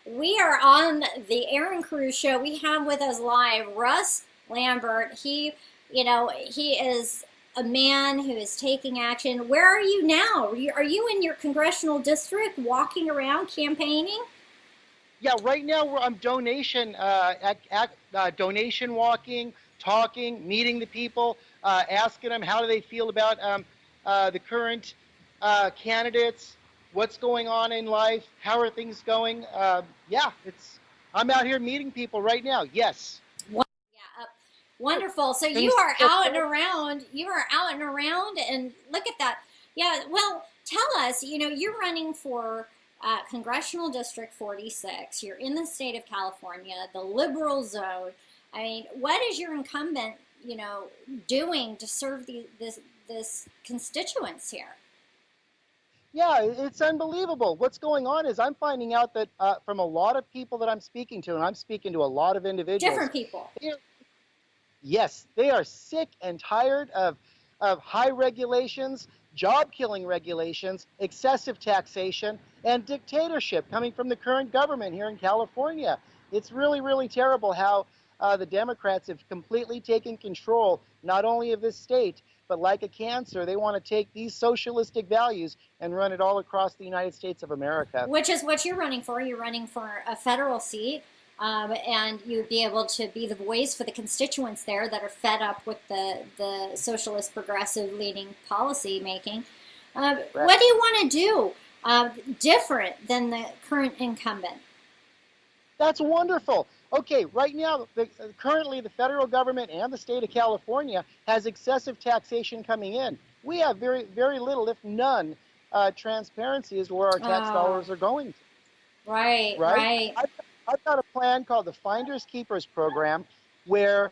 We are on the Erin Cruz show. We have with us live Russ Lambert. He is a man who is taking action. Where are you now? Are you in your congressional district walking around campaigning? Yeah, right now I'm donation walking, talking, meeting the people, asking them how do they feel about the current candidates, what's going on in life, how are things going. Yeah, I'm out here meeting people right now. Yes. Yeah, wonderful. So Things. you are out and around. You are out and around, and look at that. Yeah. Well, tell us. You're running for Congressional District 46. You're in the state of California, the liberal zone. I mean, what is your incumbent, doing to serve this constituents here? Yeah, it's unbelievable. What's going on is I'm finding out that from a lot of people that I'm speaking to, and I'm speaking to a lot of individuals. Different people. Yes, they are sick and tired of high regulations, job-killing regulations, excessive taxation, and dictatorship coming from the current government here in California. It's really, really terrible how the Democrats have completely taken control not only of this state, but like a cancer, they want to take these socialistic values and run it all across the United States of America. Which is what you're running for. You're running for a federal seat. And you'd be able to be the voice for the constituents there that are fed up with the socialist progressive leading policy making. Right. What do you want to do different than the current incumbent? That's wonderful. Okay, right now, currently the federal government and the state of California has excessive taxation coming in. We have very, very little, if none, transparency as to where our tax dollars are going to. Right. I've got a plan called the Finders Keepers program where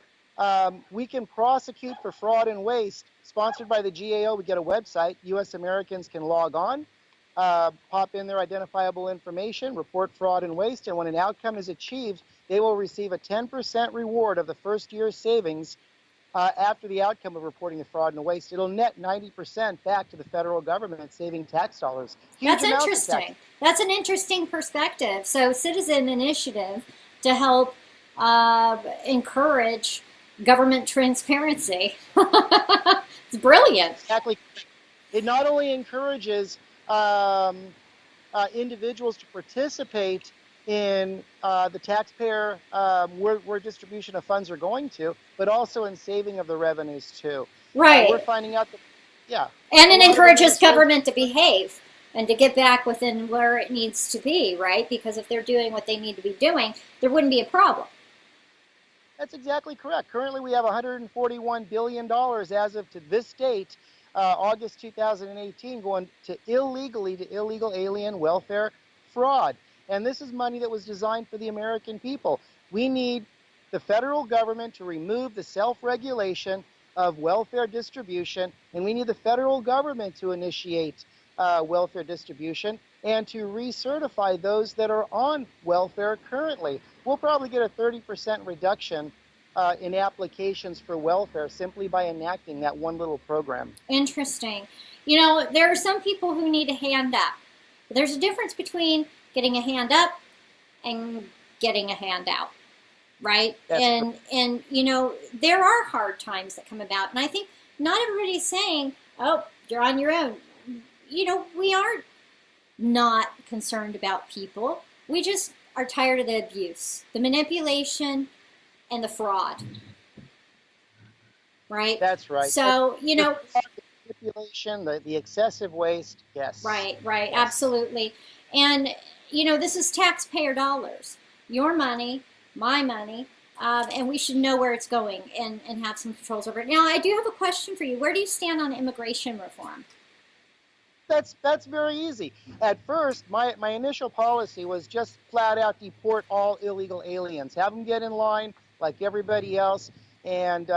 we can prosecute for fraud and waste, sponsored by the GAO. We get a website. U.S. Americans can log on, pop in their identifiable information, report fraud and waste, and when an outcome is achieved, they will receive a 10% reward of the first year's savings after the outcome of reporting the fraud and waste. It'll net 90% back to the federal government, saving tax dollars. That's interesting. That's an interesting perspective. So, citizen initiative to help encourage government transparency. It's brilliant. Exactly. It not only encourages individuals to participate in the taxpayer, where distribution of funds are going to, but also in saving of the revenues too. Right. We're finding out that, yeah. And it encourages government to behave and to get back within where it needs to be, right? Because if they're doing what they need to be doing, there wouldn't be a problem. That's exactly correct. Currently, we have $141 billion as of to this date, August 2018, going to illegal alien welfare fraud. And this is money that was designed for the American people. We need the federal government to remove the self-regulation of welfare distribution, and we need the federal government to initiate welfare distribution and to recertify those that are on welfare currently. We'll probably get a 30% reduction in applications for welfare simply by enacting that one little program. Interesting. There are some people who need a hand up. There's a difference between getting a hand up and getting a hand out, right? And there are hard times that come about, and I think not everybody's saying, "Oh, you're on your own." We aren't not concerned about people. We just are tired of the abuse, the manipulation, and the fraud. Right? That's right. So, the manipulation, the excessive waste, yes. Right, yes. Yes. Absolutely. And, this is taxpayer dollars. Your money, my money, and we should know where it's going and have some controls over it. Now, I do have a question for you. Where do you stand on immigration reform? That's very easy. At first, my initial policy was just flat out deport all illegal aliens, have them get in line like everybody else, and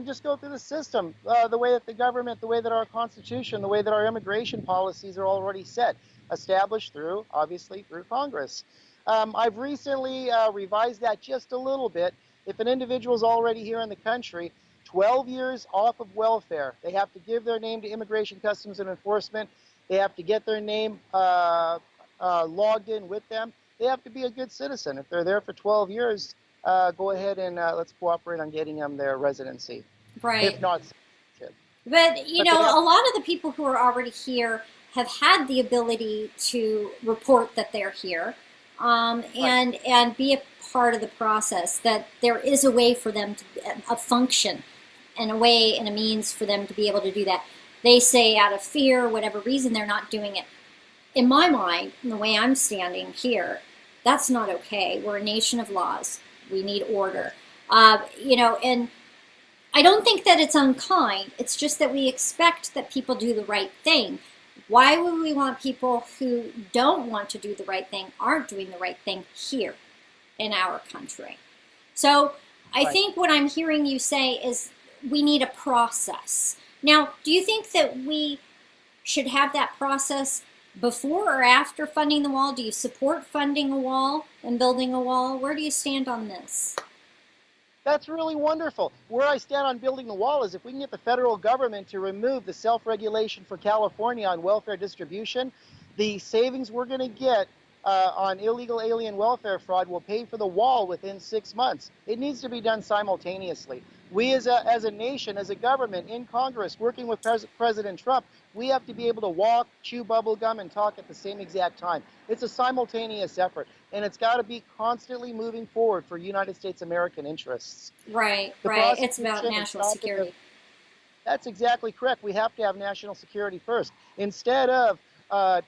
just go through the system the way that the government, the way that our Constitution, the way that our immigration policies are already set, established obviously through Congress. I've recently revised that just a little bit. If an individual is already here in the country, 12 years off of welfare. They have to give their name to Immigration, Customs, and Enforcement. They have to get their name logged in with them. they have to be a good citizen. If they're there for 12 years, go ahead and let's cooperate on getting them their residency. Right. If not, but you know, a lot of the people who are already here have had the ability to report that they're here, and be a part of the process. That there is a way for them to a function, and a way and a means for them to be able to do that. They say out of fear, whatever reason, they're not doing it. In my mind, and the way I'm standing here, that's not okay. We're a nation of laws. We need order. You know, and I don't think that it's unkind. It's just that we expect that people do the right thing. Why would we want people who don't want to do the right thing, aren't doing the right thing here in our country? So I think what I'm hearing you say is we need a process. Now, do you think that we should have that process before or after funding the wall? Do you support funding a wall and building a wall? Where do you stand on this? That's really wonderful. Where I stand on building the wall is if we can get the federal government to remove the self-regulation for California on welfare distribution, the savings we're going to get on illegal alien welfare fraud will pay for the wall within 6 months. It needs to be done simultaneously. We as a nation, as a government, in Congress, working with President Trump, we have to be able to walk, chew bubble gum, and talk at the same exact time. It's a simultaneous effort, and it's got to be constantly moving forward for United States American interests. Right, right. It's about national security. That's exactly correct. We have to have national security first. Instead of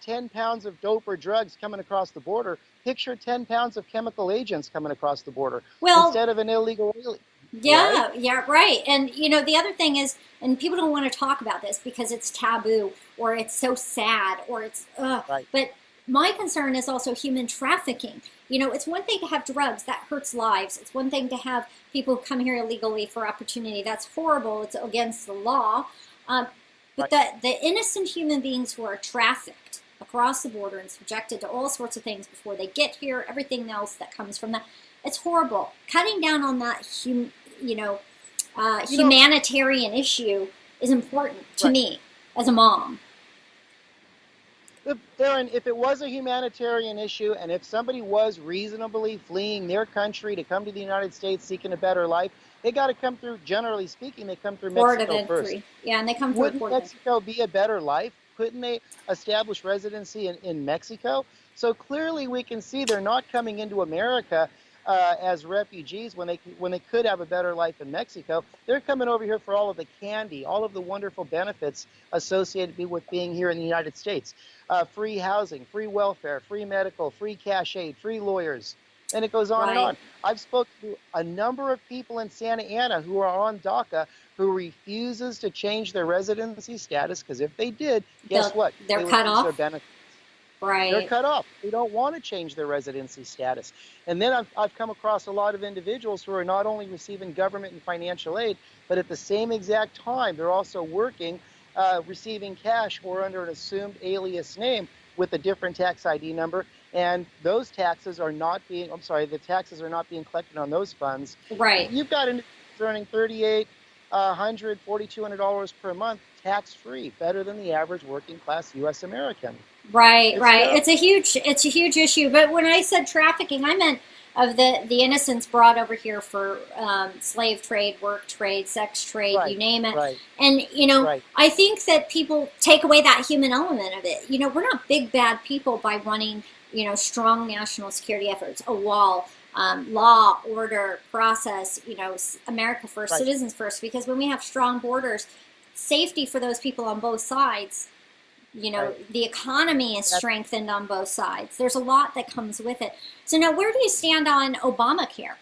10 pounds of dope or drugs coming across the border, picture 10 pounds of chemical agents coming across the border instead of an illegal alien. Yeah, right? yeah, right. And, you know, the other thing is, and people don't want to talk about this because it's taboo or it's so sad or it's, Right. But my concern is also human trafficking. You know, it's one thing to have drugs, that hurts lives. It's one thing to have people who come here illegally for opportunity. That's horrible. It's against the law. But the innocent human beings who are trafficked across the border and subjected to all sorts of things before they get here, everything else that comes from that, it's horrible. Cutting down on that, humanitarian issue is important to me as a mom. Erin, if it was a humanitarian issue and if somebody was reasonably fleeing their country to come to the United States seeking a better life, they got to come through, generally speaking, they come through Mexico first. Yeah, and they come through Wouldn't Mexico be a better life? Couldn't they establish residency in Mexico? So clearly we can see they're not coming into America as refugees when they could have a better life in Mexico. They're coming over here for all of the candy, all of the wonderful benefits associated with being here in the United States. Free housing, free welfare, free medical, free cash aid, free lawyers, and it goes on and on. I've spoken to a number of people in Santa Ana who are on DACA who refuses to change their residency status because if they did, guess what? They're cut off. Their benefits. Right. They're cut off. They don't want to change their residency status. And then I've come across a lot of individuals who are not only receiving government and financial aid, but at the same exact time, they're also working, receiving cash or under an assumed alias name with a different tax ID number. And those taxes are not being, the taxes are not being collected on those funds. Right. You've got individuals earning $3,800, $4,200 per month tax-free, better than the average working-class U.S. American. Right. It's a huge issue. But when I said trafficking, I meant of the innocents brought over here for slave trade, work trade, sex trade, you name it. Right. And, I think that people take away that human element of it. We're not big, bad people by wanting, strong national security efforts, a wall, law, order, process, America first, citizens first. Because when we have strong borders, safety for those people on both sides, the economy is strengthened on both sides. There's a lot that comes with it. So now, where do you stand on Obamacare?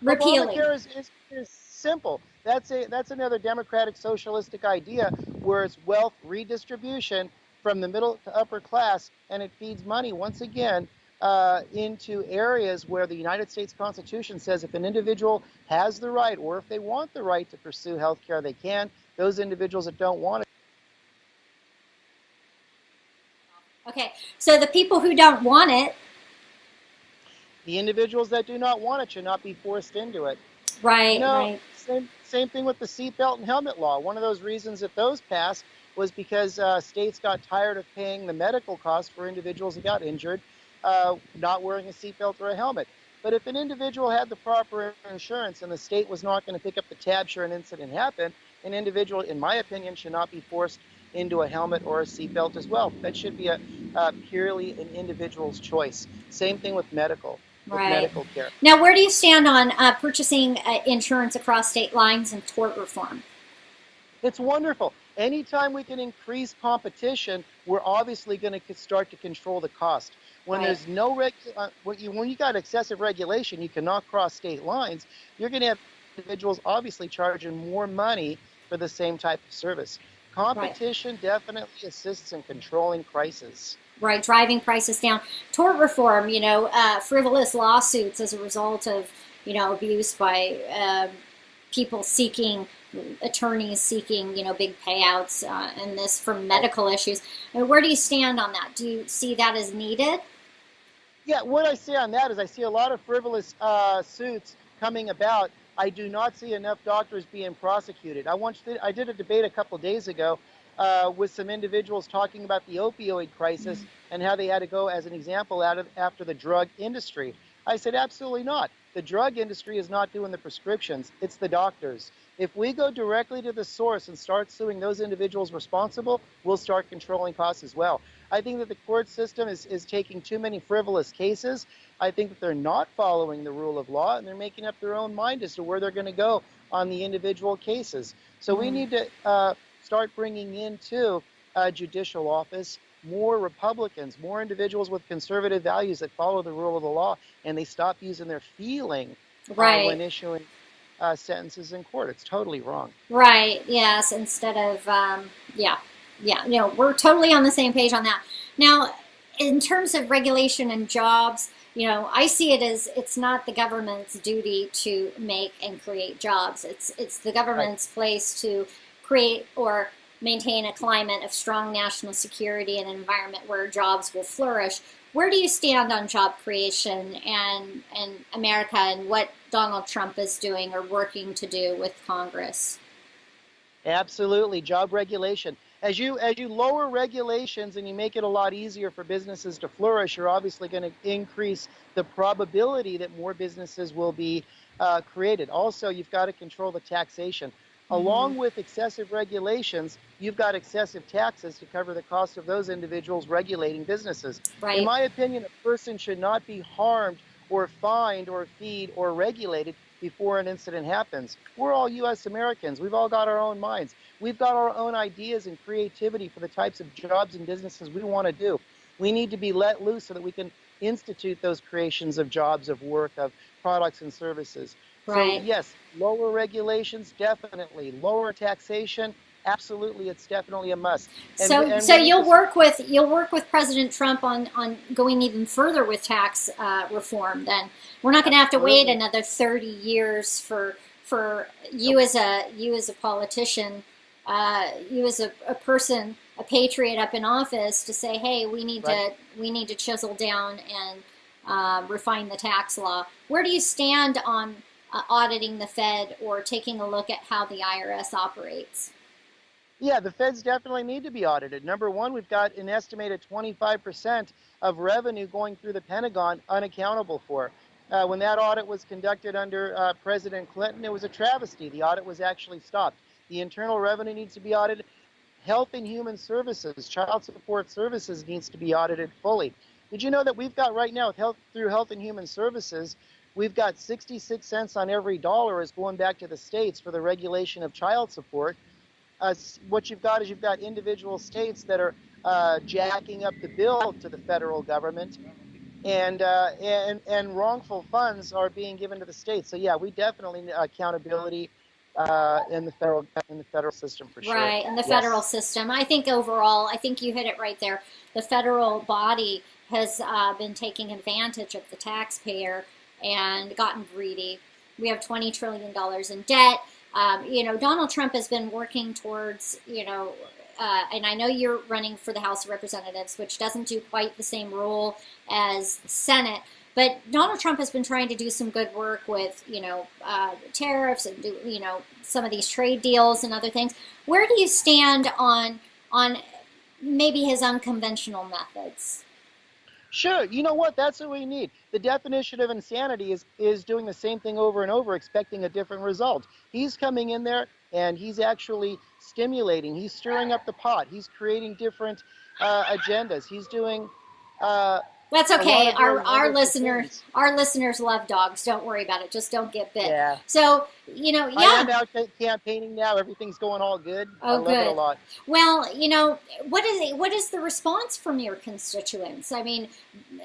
Repealing. Obamacare is simple. That's another democratic socialistic idea where it's wealth redistribution from the middle to upper class, and it feeds money once again into areas where the United States Constitution says if an individual has the right or if they want the right to pursue health care, they can. Those individuals that don't want it. Okay, so the people who don't want it. The individuals that do not want it should not be forced into it. Right, right. Same thing with the seatbelt and helmet law. One of those reasons that those passed was because states got tired of paying the medical costs for individuals that got injured not wearing a seatbelt or a helmet. But if an individual had the proper insurance and the state was not going to pick up the tab should an incident happen, an individual, in my opinion, should not be forced into a helmet or a seatbelt as well. That should be purely an individual's choice. Same thing with medical care. Now, where do you stand on purchasing insurance across state lines and tort reform? It's wonderful. Anytime we can increase competition, we're obviously going to start to control the cost. When there's no when you got excessive regulation, you cannot cross state lines. You're going to have individuals obviously charging more money for the same type of service. Competition definitely assists in controlling prices. Right, driving prices down. Tort reform, frivolous lawsuits as a result of, abuse by people seeking, attorneys seeking, big payouts, and this from medical issues. Where do you stand on that? Do you see that as needed? Yeah, what I see on that is I see a lot of frivolous suits coming about. I do not see enough doctors being prosecuted. I did a debate a couple days ago with some individuals talking about the opioid crisis and how they had to go, as an example, after the drug industry. I said, absolutely not. The drug industry is not doing the prescriptions. It's the doctors. If we go directly to the source and start suing those individuals responsible, we'll start controlling costs as well. I think that the court system is taking too many frivolous cases. I think that they're not following the rule of law, and they're making up their own mind as to where they're going to go on the individual cases. So we need to start bringing into judicial office more Republicans, more individuals with conservative values that follow the rule of the law, and they stop using their feeling when issuing sentences in court. It's totally wrong. Right, yes, instead of, we're totally on the same page on that. Now, in terms of regulation and jobs, I see it as it's not the government's duty to make and create jobs. It's the government's place to create or maintain a climate of strong national security and an environment where jobs will flourish. Where do you stand on job creation and America and what Donald Trump is doing or working to do with Congress? Absolutely, job regulation. As you lower regulations and you make it a lot easier for businesses to flourish, you're obviously going to increase the probability that more businesses will be created. Also, you've got to control the taxation. Along with excessive regulations, you've got excessive taxes to cover the cost of those individuals regulating businesses. Right. In my opinion, a person should not be harmed or fined or feed or regulated before an incident happens. We're all U.S. Americans. We've all got our own minds. We've got our own ideas and creativity for the types of jobs and businesses we want to do. We need to be let loose so that we can institute those creations of jobs, of work, of products and services. Right. So yes, lower regulations, definitely. Lower taxation, absolutely. It's definitely a must. And so you'll work with President Trump on going even further with tax reform. Then we're not going to have to wait another 30 years for you as a politician, you as a person, a patriot up in office, to say, hey, we need to chisel down and refine the tax law. Where do you stand on auditing the Fed or taking a look at how the IRS operates? Yeah, the feds definitely need to be audited. Number one, we've got an estimated 25% of revenue going through the Pentagon unaccountable for. When that audit was conducted under President Clinton, it was a travesty. The audit was actually stopped. The Internal Revenue needs to be audited. Health and Human Services, Child Support Services needs to be audited fully. Did you know that we've got right now, through Health and Human Services, we've got 66 cents on every dollar is going back to the states for the regulation of child support. What you've got is you've got individual states that are jacking up the bill to the federal government, and wrongful funds are being given to the states. So yeah, we definitely need accountability in the federal system for sure. Right, in the federal system. I think overall, I think you hit it right there. The federal body has been taking advantage of the taxpayer and gotten greedy. We have $20 trillion in debt. Donald Trump has been working towards, and I know you're running for the House of Representatives, which doesn't do quite the same role as the Senate, but Donald Trump has been trying to do some good work with, tariffs and some of these trade deals and other things. Where do you stand on maybe his unconventional methods? Sure. You know what? That's what we need. The definition of insanity is doing the same thing over and over, expecting a different result. He's coming in there and he's actually stimulating. He's stirring up the pot. He's creating different agendas. He's doing That's a lot okay. of very Our wonderful things. listeners love dogs. Don't worry about it. Just don't get bit. Yeah. So I yeah. am out campaigning now. Everything's going all good. I Oh, love it a good. lot. Well, what is the response from your constituents? I mean,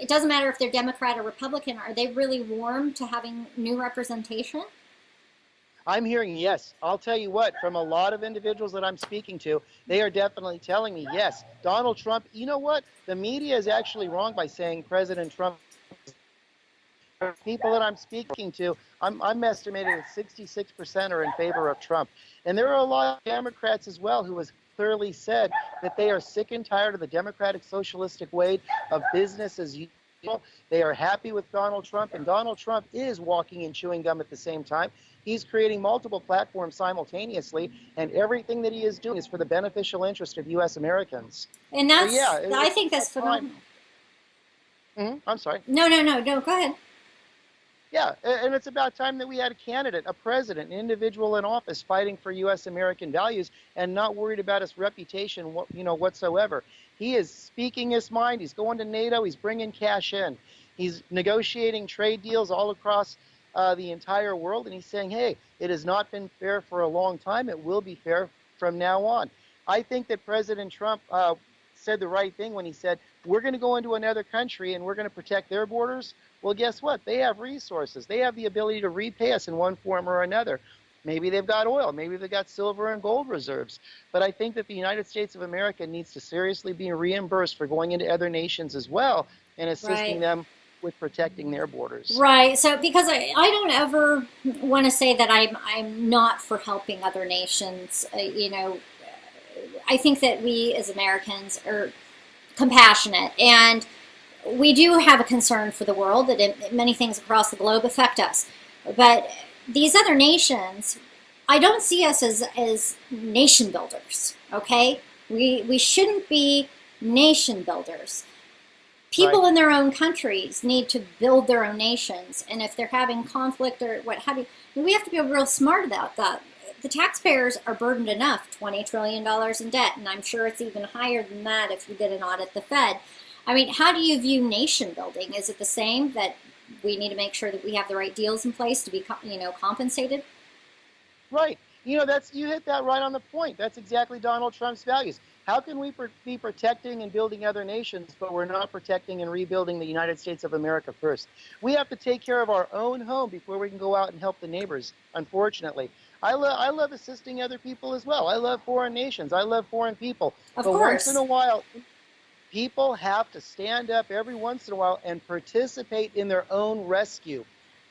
it doesn't matter if they're Democrat or Republican. Are they really warm to having new representation? I'm hearing yes. I'll tell you what, from a lot of individuals that I'm speaking to, they are definitely telling me yes. Donald Trump, you know what? The media is actually wrong by saying President Trump. People that I'm speaking to, I'm estimating that 66% are in favor of Trump. And there are a lot of Democrats as well who has clearly said that they are sick and tired of the democratic socialistic way of business as usual. They are happy with Donald Trump, and Donald Trump is walking and chewing gum at the same time. He's creating multiple platforms simultaneously, and everything that he is doing is for the beneficial interest of U.S. Americans. And So, that's, yeah, I think that's phenomenal. I'm sorry. No, go ahead. Yeah, and it's about time that we had a candidate, a president, an individual in office fighting for U.S. American values and not worried about his reputation, whatsoever. He is speaking his mind. He's going to NATO. He's bringing cash in. He's negotiating trade deals all across the entire world, and he's saying, hey, it has not been fair for a long time. It will be fair from now on. I think that President Trump said the right thing when he said, we're going to go into another country and we're going to protect their borders. Well, guess what? They have resources. They have the ability to repay us in one form or another. Maybe they've got oil. Maybe they've got silver and gold reserves. But I think that the United States of America needs to seriously be reimbursed for going into other nations as well and assisting them with protecting their borders. Right. So because I don't ever want to say that I'm not for helping other nations. I think that we as Americans are compassionate, and we do have a concern for the world that many things across the globe affect us. But these other nations, I don't see us as nation builders, okay? We shouldn't be nation builders. People in their own countries need to build their own nations, and if they're having conflict or what have you, we have to be real smart about that. The taxpayers are burdened enough, $20 trillion in debt, and I'm sure it's even higher than that if you did an audit the Fed. I mean, how do you view nation building? Is it the same that we need to make sure that we have the right deals in place to be, compensated? Right. You hit that right on the point. That's exactly Donald Trump's values. How can we be protecting and building other nations, but we're not protecting and rebuilding the United States of America first? We have to take care of our own home before we can go out and help the neighbors, unfortunately. I love assisting other people as well. I love foreign nations. I love foreign people. Of but course. Once in a while, people have to stand up every once in a while and participate in their own rescue.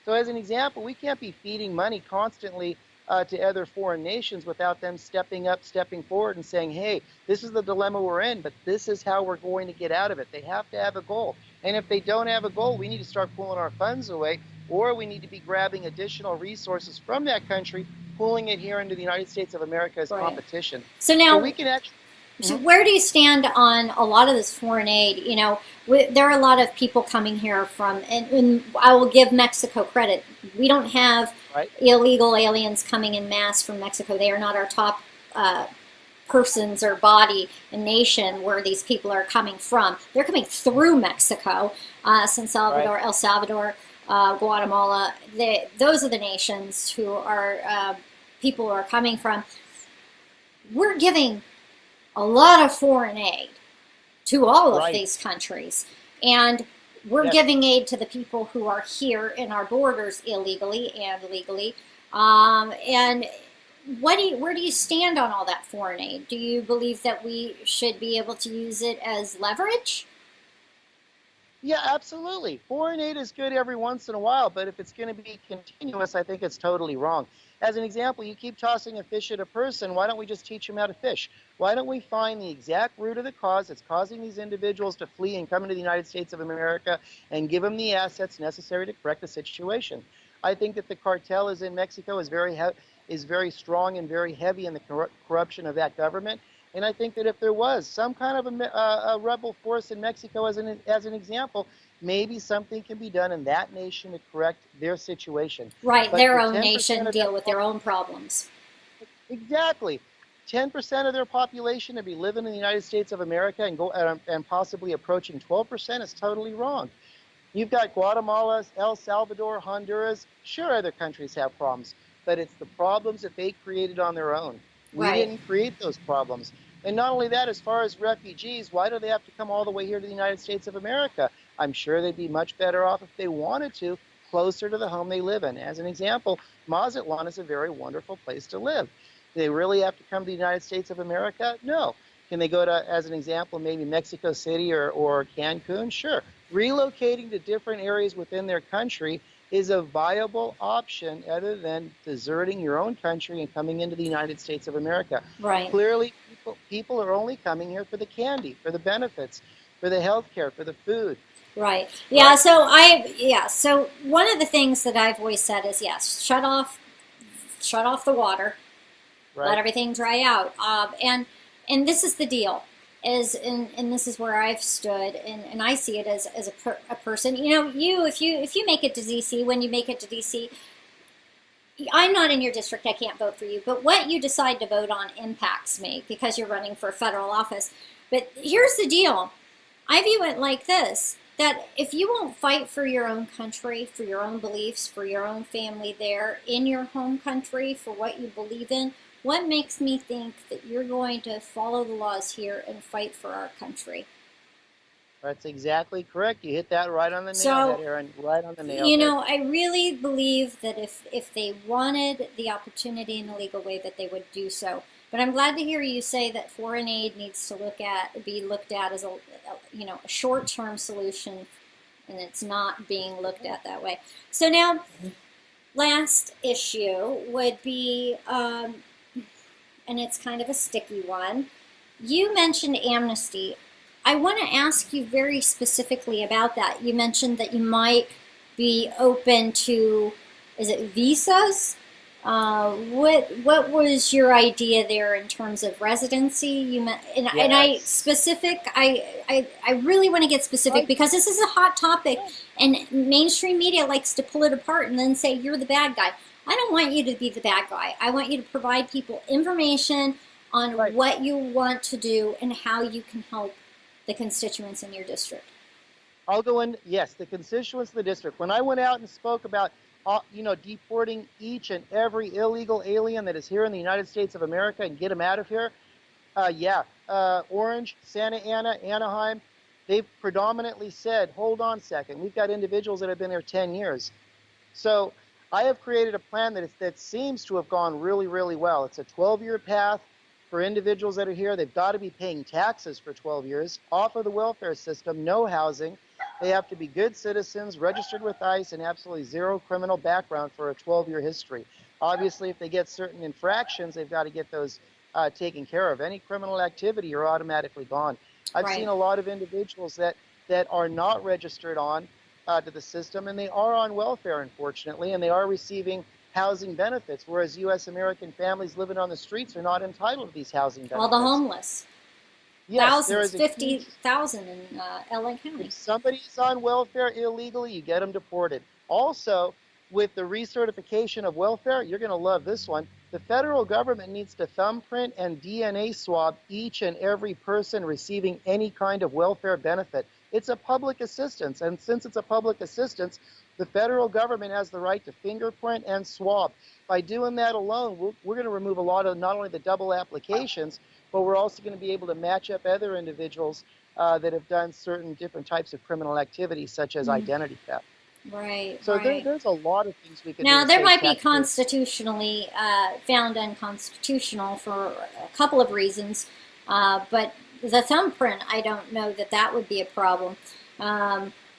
So as an example, we can't be feeding money constantly to other foreign nations without them stepping up, stepping forward and saying, hey, this is the dilemma we're in, but this is how we're going to get out of it. They have to have a goal. And if they don't have a goal, we need to start pulling our funds away, or we need to be grabbing additional resources from that country, pulling it here into the United States of America as competition. So now, we can actually... So where do you stand on a lot of this foreign aid? There are a lot of people coming here from, and I will give Mexico credit. We don't have illegal aliens coming in mass from Mexico. They are not our top persons or body and nation where these people are coming from. They're coming through Mexico, San Salvador, El Salvador, Guatemala. Those are the nations who are people who are coming from. We're giving a lot of foreign aid to all of these countries, and we're giving aid to the people who are here in our borders illegally and legally. And where do you stand on all that foreign aid? Do you believe that we should be able to use it as leverage? Yeah, absolutely. Foreign aid is good every once in a while, but if it's going to be continuous, I think it's totally wrong. As an example, you keep tossing a fish at a person, why don't we just teach them how to fish? Why don't we find the exact root of the cause that's causing these individuals to flee and come into the United States of America and give them the assets necessary to correct the situation? I think that the cartel in Mexico is very strong and very heavy in the corruption of that government. And I think that if there was some kind of a rebel force in Mexico, as an example, maybe something can be done in that nation to correct their situation. Right, But their for own 10% nation of deal their with their own problems. exactly 10% of their population to be living in the United States of America and possibly approaching 12% is totally wrong. You've got Guatemala, El Salvador, Honduras. Sure, other countries have problems, but it's the problems that they created on their own. We Right. didn't create those problems. And not only that, as far as refugees, why do they have to come all the way here to the United States of America? I'm sure they'd be much better off if they wanted to, closer to the home they live in. As an example, Mazatlan is a very wonderful place to live. Do they really have to come to the United States of America? No. Can they go to, as an example, maybe Mexico City or Cancun? Sure. Relocating to different areas within their country is a viable option other than deserting your own country and coming into the United States of America. Right. Clearly, people are only coming here for the candy, for the benefits, for the health care, for the food. Right. Yeah. So So one of the things that I've always said is yes, shut off the water, Right. let everything dry out. And this is the deal. And this is where I've stood, and I see it as a person. If you make it to DC, when you make it to DC, I'm not in your district. I can't vote for you. But what you decide to vote on impacts me because you're running for federal office. But here's the deal. I view it like this, that if you won't fight for your own country, for your own beliefs, for your own family there, in your home country, for what you believe in, what makes me think that you're going to follow the laws here and fight for our country? That's exactly correct. You hit that right on the nail, Erin. Right on the nail. I really believe that if they wanted the opportunity in a legal way, that they would do so. But I'm glad to hear you say that foreign aid needs to be looked at as a short-term solution, and it's not being looked at that way. So now, last issue would be, and it's kind of a sticky one. You mentioned amnesty. I want to ask you very specifically about that. You mentioned that you might be open to, is it visas? What was your idea there in terms of residency? I really want to get specific because this is a hot topic, and mainstream media likes to pull it apart and then say you're the bad guy. I don't want you to be the bad guy. I want you to provide people information on what you want to do and how you can help the constituents in your district. I'll go in. Yes, the constituents of the district. When I went out and spoke about deporting each and every illegal alien that is here in the United States of America and get them out of here. Orange, Santa Ana, Anaheim, they've predominantly said, hold on a second, we've got individuals that have been here 10 years. So I have created a plan that seems to have gone really, really well. It's a 12-year path for individuals that are here. They've got to be paying taxes for 12 years, off of the welfare system, no housing. They have to be good citizens, registered with ICE, and absolutely zero criminal background for a 12-year history. Obviously, if they get certain infractions, they've got to get those taken care of. Any criminal activity, you're automatically gone. I've seen a lot of individuals that are not registered on to the system, and they are on welfare, unfortunately, and they are receiving housing benefits, whereas U.S. American families living on the streets are not entitled to these housing benefits. All the homeless. Yes, thousands, 50,000 in LA County. If somebody's on welfare illegally, you get them deported. Also, with the recertification of welfare, you're going to love this one. The federal government needs to thumbprint and DNA swab each and every person receiving any kind of welfare benefit. It's a public assistance, and since it's a public assistance, the federal government has the right to fingerprint and swab. By doing that alone, we're going to remove a lot of not only the double applications, but we're also going to be able to match up other individuals that have done certain different types of criminal activities, such as identity theft. Right. So there's a lot of things we can do. Now, there might be constitutionally found unconstitutional for a couple of reasons, but the thumbprint, I don't know that would be a problem.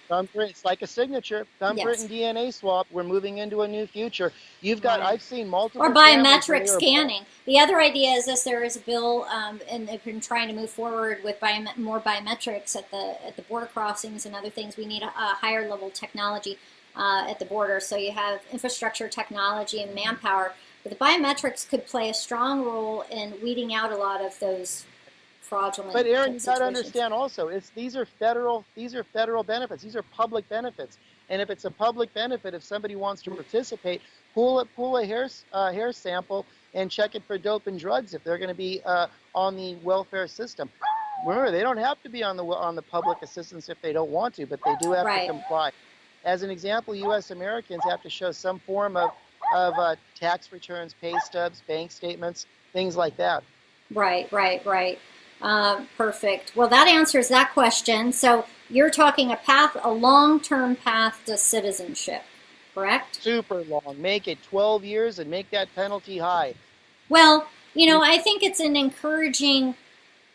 Thumbprint, it's like a signature. Thumbprint and DNA swab. We're moving into a new future. You've got, I've seen multiple. Or biometric scanning. The other idea is this: there is a bill, and they've been trying to move forward with more biometrics at the border crossings and other things. We need a higher level technology at the border. So you have infrastructure, technology, and manpower. But the biometrics could play a strong role in weeding out a lot of those fraudulent. But Erin, you got to situations. understand also, these are federal benefits. These are public benefits. And if it's a public benefit, if somebody wants to participate, pull a hair sample and check it for dope and drugs if they're going to be on the welfare system. Remember, they don't have to be on the public assistance if they don't want to, but they do have to comply. As an example, U.S. Americans have to show some form of tax returns, pay stubs, bank statements, things like that. Right. Perfect. Well, that answers that question. So you're talking a long-term path to citizenship, correct? Super long. Make it 12 years and make that penalty high. Well, I think it's an encouraging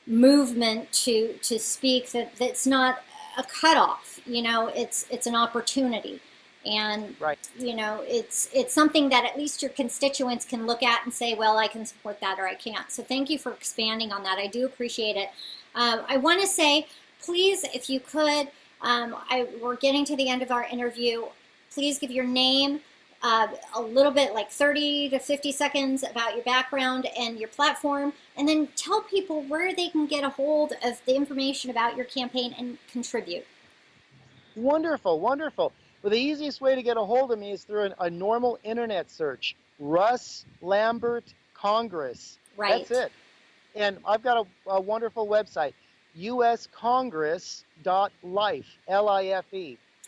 movement to speak that it's not a cutoff. It's an opportunity. And, it's something that at least your constituents can look at and say, well, I can support that or I can't. So thank you for expanding on that. I do appreciate it. I want to say, please, if you could, we're getting to the end of our interview. Please give your name, a little bit, like 30 to 50 seconds about your background and your platform, and then tell people where they can get a hold of the information about your campaign and contribute. Wonderful. Well, the easiest way to get a hold of me is through a normal internet search. Russ Lambert Congress. Right. That's it. And I've got a wonderful website, uscongress.life, Life.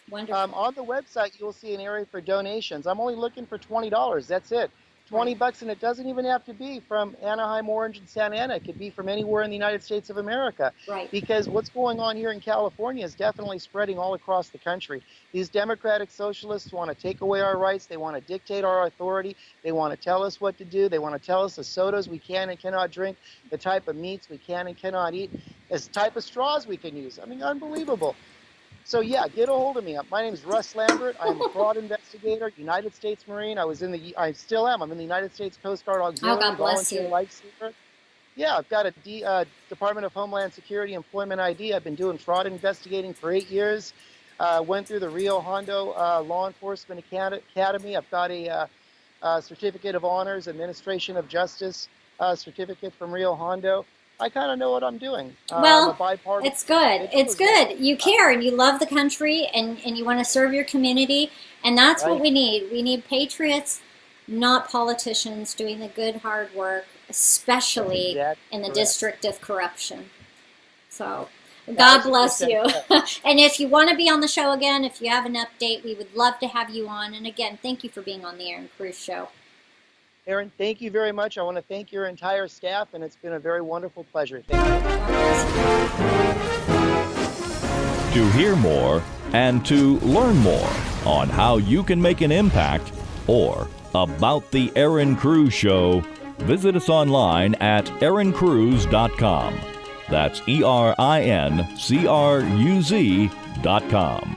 Wonderful. On the website, you'll see an area for donations. I'm only looking for $20. That's it. $20, and it doesn't even have to be from Anaheim, Orange, and Santa Ana. It could be from anywhere in the United States of America. Right. Because what's going on here in California is definitely spreading all across the country. These democratic socialists want to take away our rights. They want to dictate our authority. They want to tell us what to do. They want to tell us the sodas we can and cannot drink, the type of meats we can and cannot eat, the type of straws we can use. I mean, unbelievable. So yeah, get a hold of me. My name is Russ Lambert. I'm a fraud investigator, United States Marine. I still am. I'm in the United States Coast Guard Auxiliary, God bless volunteer you. lifesaver. Yeah, I've got a Department of Homeland Security employment ID. I've been doing fraud investigating for 8 years. Went through the Rio Hondo Law Enforcement Academy. I've got a Certificate of Honors, Administration of Justice certificate from Rio Hondo. I kind of know what I'm doing. Well, I'm a bipartisan. it's good. It's good. You care and you love the country and you want to serve your community. And that's what we need. We need patriots, not politicians, doing the good, hard work, especially in the district of corruption. So God bless you. And if you want to be on the show again, if you have an update, we would love to have you on. And again, thank you for being on the Erin Cruz Show. Erin, thank you very much. I want to thank your entire staff, and it's been a very wonderful pleasure. Thank you. To hear more and to learn more on how you can make an impact or about the Erin Cruz Show, visit us online at erincruz.com. That's ERINCRUZ.com.